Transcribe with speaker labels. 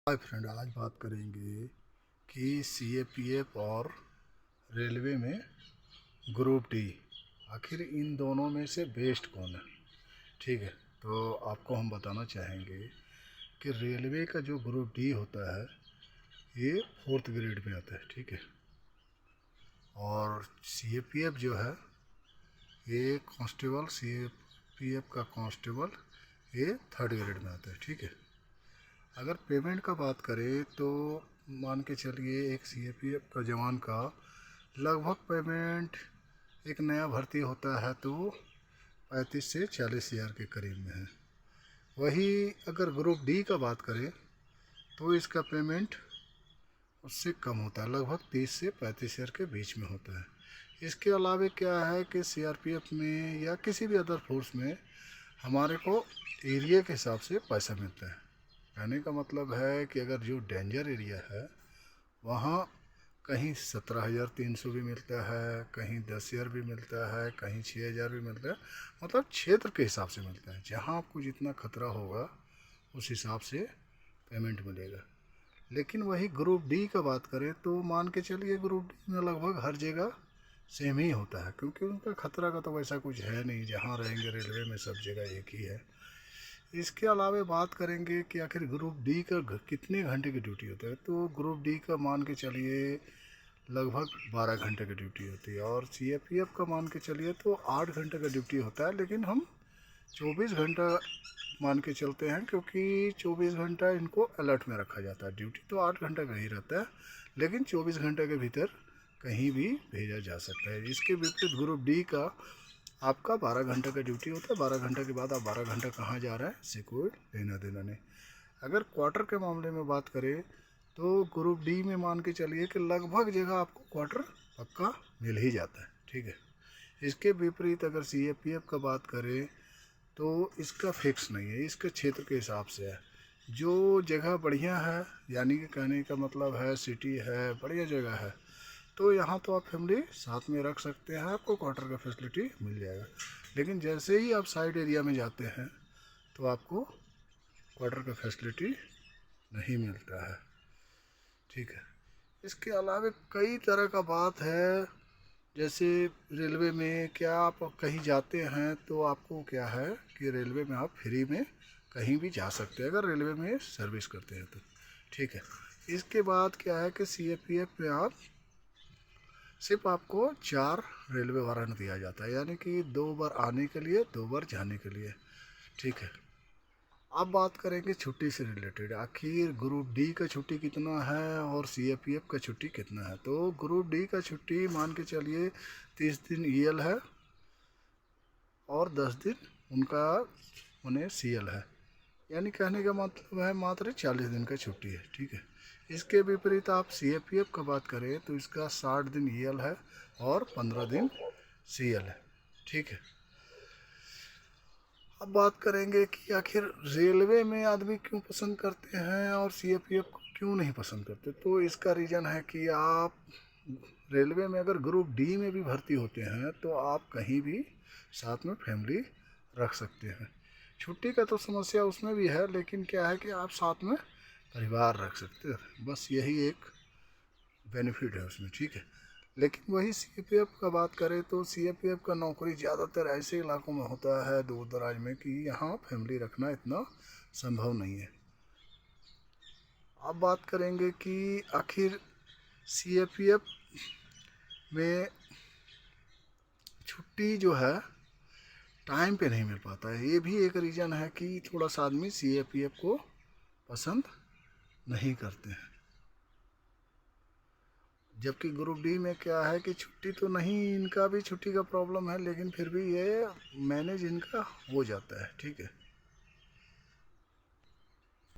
Speaker 1: Hi friend, आज बात करेंगे कि सीएपीएफ और रेलवे में ग्रुप डी, आखिर इन दोनों में से बेस्ट कौन है। ठीक है, तो आपको हम बताना चाहेंगे कि रेलवे का जो ग्रुप डी होता है ये 4th ग्रेड में आता है। ठीक है, और सीएपीएफ जो है ये कांस्टेबल, सीएपीएफ का कांस्टेबल ये 3rd ग्रेड में आता है। ठीक है, अगर पेमेंट का बात करें तो मान के चलिए एक सीएपीएफ का जवान का लगभग पेमेंट, एक नया भर्ती होता है तो 35 से 40 हज़ार के करीब में है। वही अगर ग्रुप डी का बात करें तो इसका पेमेंट उससे कम होता है, लगभग 30 से 35 हज़ार के बीच में होता है। इसके अलावा क्या है कि सीआरपीएफ में या किसी भी अदर फोर्स में हमारे को एरिया के हिसाब से पैसा मिलता है। कहने का मतलब है कि अगर जो डेंजर एरिया है वहाँ कहीं 17,300 भी मिलता है, कहीं 10,000 भी मिलता है, कहीं 6,000 भी मिलता है। मतलब क्षेत्र के हिसाब से मिलता है, जहाँ आपको जितना खतरा होगा उस हिसाब से पेमेंट मिलेगा। लेकिन वही ग्रुप डी का बात करें तो मान के चलिए ग्रुप डी में लगभग हर जगह सेम ही होता है, क्योंकि उनका खतरा का तो वैसा कुछ है नहीं। जहाँ रहेंगे रेलवे में सब जगह एक ही है। इसके अलावा बात करेंगे कि आखिर ग्रुप डी का कितने घंटे की ड्यूटी होता है, तो ग्रुप डी का मान के चलिए लगभग 12 घंटे की ड्यूटी होती है, और सीएपीएफ का मान के चलिए तो 8 घंटे का ड्यूटी होता है। लेकिन हम 24 घंटा मान के चलते हैं, क्योंकि 24 घंटा इनको अलर्ट में रखा जाता है। ड्यूटी तो 8 घंटे का ही रहता है, लेकिन 24 घंटे के भीतर कहीं भी भेजा जा सकता है। इसके विपरीत ग्रुप डी का आपका 12 घंटे का ड्यूटी होता है। 12 घंटे के बाद आप 12 घंटे कहाँ जा रहे हैं इससे कोई लेना देना नहीं। अगर क्वार्टर के मामले में बात करें तो ग्रुप डी में मान के चलिए कि लगभग जगह आपको क्वार्टर पक्का मिल ही जाता है। ठीक है, इसके विपरीत अगर सीएपीएफ का बात करें तो इसका फिक्स नहीं है, इसके क्षेत्र के हिसाब से है। जो जगह बढ़िया है, यानी कि कहने का मतलब है सिटी है, बढ़िया जगह है, तो यहाँ तो आप फैमिली साथ में रख सकते हैं, आपको क्वार्टर का फैसिलिटी मिल जाएगा। लेकिन जैसे ही आप साइड एरिया में जाते हैं तो आपको क्वार्टर का फैसिलिटी नहीं मिलता है। ठीक है, इसके अलावा कई तरह का बात है। जैसे रेलवे में क्या आप कहीं जाते हैं तो आपको क्या है कि रेलवे में आप फ्री में कहीं भी जा सकते हैं, अगर रेलवे में सर्विस करते हैं तो। ठीक है, इसके बाद क्या है कि सीएपीएफ में आप सिर्फ आपको 4 रेलवे वारंट दिया जाता है, यानी कि 2 बार आने के लिए, 2 बार जाने के लिए। ठीक है, अब बात करेंगे छुट्टी से रिलेटेड, आखिर ग्रुप डी का छुट्टी कितना है और सीएपीएफ का छुट्टी कितना है। तो ग्रुप डी का छुट्टी मान के चलिए 30 दिन ईएल है और 10 दिन उनका उन्हें सीएल है, यानी कहने का मतलब है मात्र 40 दिन का छुट्टी है। ठीक है, इसके विपरीत आप सीएपीएफ का बात करें तो इसका 60 दिन ईएल है और 15 दिन सीएल है। ठीक है, अब बात करेंगे कि आखिर रेलवे में आदमी क्यों पसंद करते हैं और सीएपीएफ को क्यों नहीं पसंद करते। तो इसका रीज़न है कि आप रेलवे में अगर ग्रुप डी में भी भर्ती होते हैं तो आप कहीं भी साथ में फैमिली रख सकते हैं। छुट्टी का तो समस्या उसमें भी है, लेकिन क्या है कि आप साथ में परिवार रख सकते हैं, बस यही एक बेनिफिट है उसमें। ठीक है, लेकिन वही सीएपीएफ का बात करें तो सीएपीएफ का नौकरी ज़्यादातर ऐसे इलाकों में होता है दूर दराज में कि यहाँ फैमिली रखना इतना संभव नहीं है। अब बात करेंगे कि आखिर सीएपीएफ में छुट्टी जो है टाइम पे नहीं मिल पाता है, ये भी एक रीज़न है कि थोड़ा सा आदमी सीएपीएफ को पसंद नहीं करते हैं। जबकि ग्रुप डी में क्या है कि छुट्टी तो नहीं, इनका भी छुट्टी का प्रॉब्लम है, लेकिन फिर भी ये मैनेज इनका हो जाता है। ठीक है,